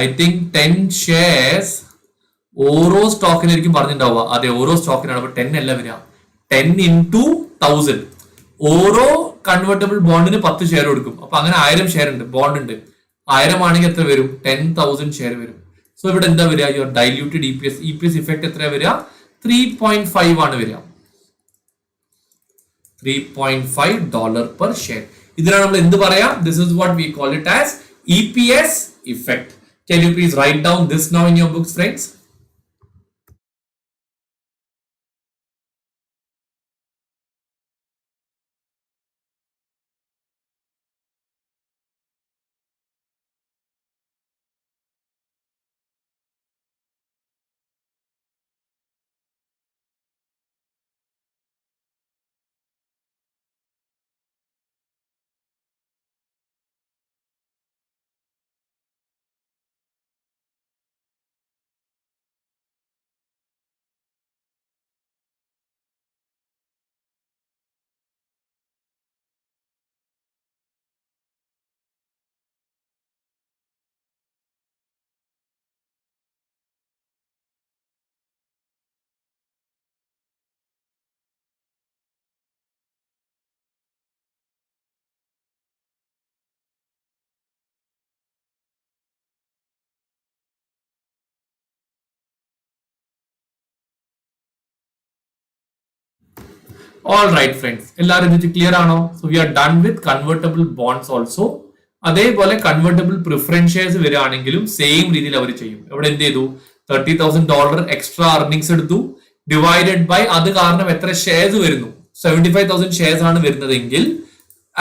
I think 10 shares ഓരോ സ്റ്റോക്കിനായിരിക്കും പറഞ്ഞിട്ടുണ്ടാവുക. അതെ, ഓരോ സ്റ്റോക്കിനാണ്. അപ്പൊ 10 അല്ല വരിക, 10 into 1000. ഓരോ കൺവേർട്ടബിൾ ബോണ്ടിന് 10 ഷെയർ കൊടുക്കും. അപ്പൊ അങ്ങനെ 1000 ഷെയർ ഉണ്ട്, ബോണ്ട് ഉണ്ട്. 1000 ആണെങ്കിൽ എത്ര വരും? 10,000 ഷെയർ വരും. സോ ഇവിടെ എന്താ വരിക? യുവർ ഡൈല്യൂട്ടഡ് EPS ഇഫക്റ്റ് എത്ര വരിക? 3.5 ആണ് വരിക. $3.5 per share. ഇതിനാണ് നമ്മൾ എന്ത് പറയാ? This is what we call it as EPS effect. Can you please write down this now in your books, friends? All right, friends. എല്ലാവരും ഇത് ക്ലിയർ ആണോ? So we are done with convertible bonds also. അതേപോലെ convertible preference shares വരികയാണെങ്കിലും same രീതിയിൽ അവർ ചെയ്യും. ഇവിടെ എന്ത് ചെയ്തു? $30,000 extra അർണിങ്സ് എടുത്തു, ഡിവൈഡഡ് ബൈ അത് കാരണം എത്ര ഷെയർസ് വരുന്നു? 75,000 ഷെയർസ് ആണ് വരുന്നതെങ്കിൽ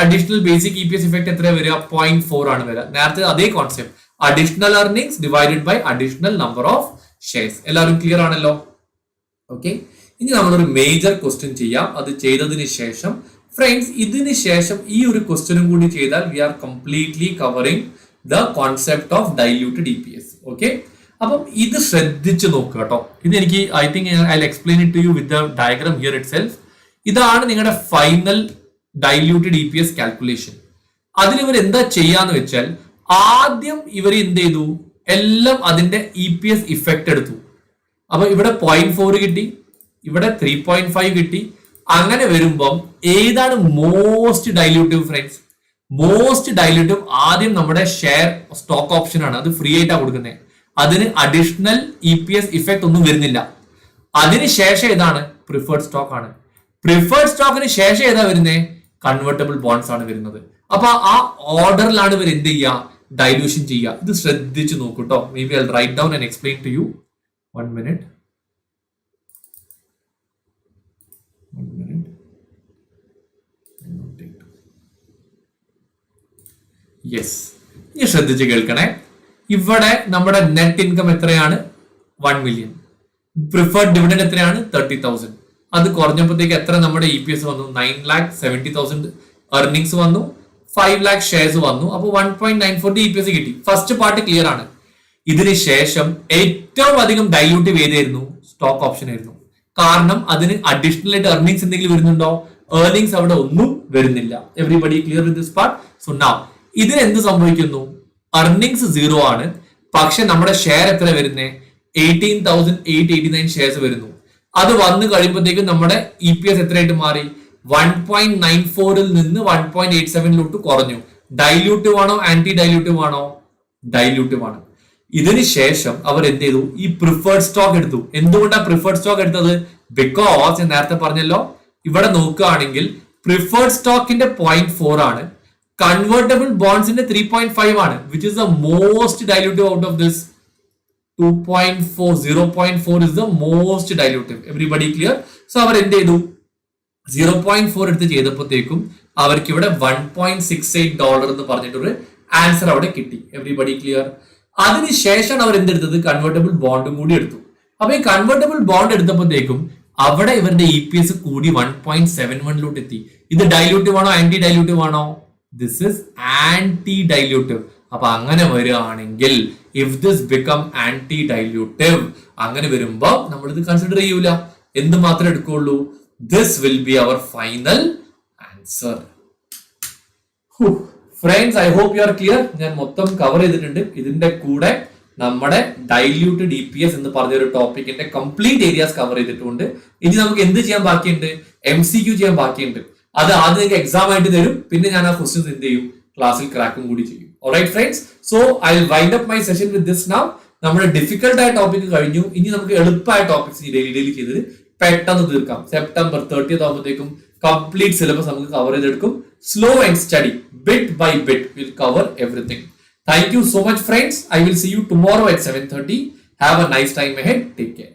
additional basic E P S effect എത്ര വരിക 0.4 ആണ് വരിക. നേരത്തെ അതേ concept, additional earnings divided by additional number of shares. എല്ലാവരും ക്ലിയർ ആണല്ലോ? ഓക്കെ, ഇനി നമ്മളൊരു മേജർ ക്വസ്റ്റ്യൻ ചെയ്യാം. അത് ചെയ്തതിന് ശേഷം ഫ്രണ്ട്സ്, ഇതിന് ശേഷം ഈ ഒരു ക്വസ്റ്റ്യനും കൂടി ചെയ്താൽ we are completely covering the concept of diluted E P S. Okay, അപ്പം ഇത് ശ്രദ്ധിച്ചു നോക്കുക കേട്ടോ. ഇത് എനിക്ക് I think I explain it to you with the diagram here itself. ഇതാണ് നിങ്ങളുടെ final diluted E P S calculation. അതിന് ഇവർ എന്താ ചെയ്യാന്ന് വെച്ചാൽ, ആദ്യം ഇവർ എന്ത് ചെയ്തു, എല്ലാം അതിന്റെ ഇ പി എസ് ഇഫക്റ്റ് എടുത്തു. അപ്പൊ ഇവിടെ 0.4 കിട്ടി, ഇവിടെ 3.5 കിട്ടി. അങ്ങനെ വരുമ്പം ഏതാണ് മോസ്റ്റ് ഡൈല്യൂട്ടീവ് ഫ്രണ്ട്സ്? മോസ്റ്റ് ഡൈല്യൂട്ടീവ് ആദ്യം നമ്മുടെ ഷെയർ സ്റ്റോക്ക് ഓപ്ഷൻ ആണ്. അത് ഫ്രീ ആയിട്ടാണ് കൊടുക്കുന്നത്. അതിന് additional E P S effect ഒന്നും വരുന്നില്ല. അതിനുശേഷം ഏതാണ്? പ്രിഫേർഡ് സ്റ്റോക്ക് ആണ്. പ്രിഫേർഡ് സ്റ്റോക്കിന് ശേഷം ഏതാ വരുന്നത്? കൺവേർട്ടബിൾ ബോൺസ് ആണ് വരുന്നത്. അപ്പൊ ആ ഓർഡറിലാണ് ഇവർ എന്ത് ചെയ്യുക? ഡൈല്യൂഷൻ ചെയ്യുക. ഇത് ശ്രദ്ധിച്ചു നോക്കൂ കേട്ടോ. Maybe I write down and explain to you. 1 minute. Yes, ഇനി ശ്രദ്ധിച്ച് കേൾക്കണേ. ഇവിടെ നമ്മുടെ നെറ്റ് ഇൻകം എത്രയാണ്? 1 million. പ്രിഫേർഡ് ഡിവിഡൻഡ് എത്രയാണ്? 30,000. അത് കുറഞ്ഞപ്പോഴത്തേക്ക് എത്ര നമ്മുടെ ഇ പി എസ് വന്നു? 9,70,000 earnings വന്നു, 5 lakh ഷെയർസ് വന്നു. അപ്പൊ 1.94 ഇ പി എസ് കിട്ടി. ഫസ്റ്റ് പാർട്ട് ക്ലിയർ ആണ്. ഇതിന് ശേഷം ഏറ്റവും അധികം ഡൈല്യൂട്ടീവ് ഏതായിരുന്നു? സ്റ്റോക്ക് ഓപ്ഷൻ ആയിരുന്നു. കാരണം അതിന് അഡീഷണൽ ആയിട്ട് earnings എന്തെങ്കിലും വരുന്നുണ്ടോ? earnings അവിടെ ഒന്നും വരുന്നില്ല. Everybody clear with this part? So now ഇതിന് എന്ത് സംഭവിക്കുന്നു? earnings 0 ആണ്. പക്ഷെ നമ്മുടെ ഷെയർ എത്ര വരുന്നേ? 18,889 ഷെയർസ് വരുന്നു. അത് വന്നു കഴിയുമ്പോഴത്തേക്കും നമ്മുടെ ഇ പി എസ് എത്രയായിട്ട് മാറി? 1.94 നിന്ന് 1.87 കുറഞ്ഞു. ഡൈല്യൂട്ടീവ് ആണോ ആന്റി ഡൈല്യൂട്ടീവ് ആണോ? ഡൈല്യൂട്ടീവ് ആണ്. ഇതിന് ശേഷം അവർ എന്ത് ചെയ്തു? ഈ പ്രിഫേർഡ് സ്റ്റോക്ക് എടുത്തു. എന്തുകൊണ്ടാണ് പ്രിഫേർഡ് സ്റ്റോക്ക് എടുത്തത്? ബിക്കോസ് ഞാൻ നേരത്തെ പറഞ്ഞല്ലോ, ഇവിടെ നോക്കുകയാണെങ്കിൽ പ്രിഫേർഡ് സ്റ്റോക്കിന്റെ 0.4 ആണ്, കൺവേർട്ടബിൾ ബോൺസിന്റെ 3.5 ആണ്, which is the most dilutive out of this 2.4. 0.4 is the most dilutive. Everybody clear? So അവർ എന്ത് ചെയ്തു? 0.4 എടുത്ത് ചെയ്തപ്പോഴത്തേക്കും അവർക്ക് ഇവിടെ $1.68 എന്ന് പറഞ്ഞിട്ടൊരു ആൻസർ അവിടെ കിട്ടി. Everybody clear? അതിനുശേഷം അവർ എന്തെടുത്തത്? കൺവേർട്ടബിൾ ബോണ്ടും കൂടി എടുത്തു. അപ്പൊ ഈ കൺവേർട്ടബിൾ ബോണ്ട് എടുത്തപ്പോഴത്തേക്കും അവിടെ ഇവരുടെ ഇ പി എസ് കൂടി 1.71 എത്തി. ഇത് ഡൈല്യൂട്ടീവ് ആണോ ആന്റി ഡൈല്യൂട്ടീവ് ആണോ? This is anti dilutive. അപ്പൊ അങ്ങനെ വരികയാണെങ്കിൽ if this become anti dilutive, അങ്ങനെ വരുമ്പോ നമ്മൾ ഇത് കൺസിഡർ ചെയ്യൂല. എന്ത് മാത്രമേ എടുക്കുള്ളൂ? This will be our final answer. Friends, I hope you are clear. ഞാൻ മൊത്തം കവർ ചെയ്തിട്ടുണ്ട്. ഇതിന്റെ കൂടെ നമ്മുടെ ഡൈല്യൂട്ടഡ് ഇ പി എസ് എന്ന് പറഞ്ഞൊരു ടോപ്പിക്കിന്റെ കംപ്ലീറ്റ് ഏരിയാസ് കവർ ചെയ്തിട്ടുണ്ട്. ഇനി നമുക്ക് എന്ത് ചെയ്യാൻ ബാക്കിയുണ്ട്? MCQ ചെയ്യാൻ ബാക്കിയുണ്ട്. അത് ആദ്യം നിങ്ങൾക്ക് എക്സാം ആയിട്ട് തരും. പിന്നെ ഞാൻ ആ ക്വസ്റ്റ്യൻസ് എന്ത് ചെയ്യും? ക്ലാസ്സിൽ ക്രാക്കും കൂടി ചെയ്യും. Alright friends, so I'll wind up my session with this now. നമ്മുടെ ഡിഫിക്കൽട്ട് ആയ ടോപ്പിക് കഴിഞ്ഞു. ഇനി നമുക്ക് എളുപ്പമായ ടോപ്പിക്സ് ഡെയിലി ചെയ്ത് പെട്ടെന്ന് തീർക്കാം. സെപ്റ്റംബർ 30th ആകുമ്പോഴത്തേക്കും കംപ്ലീറ്റ് സിലബസ് നമുക്ക് കവർ ചെയ്തെടുക്കും. Slow and study, bit by bit will cover everything. Thank you so much friends. I will see you tomorrow at 7:30. Have a nice time ahead. Take care.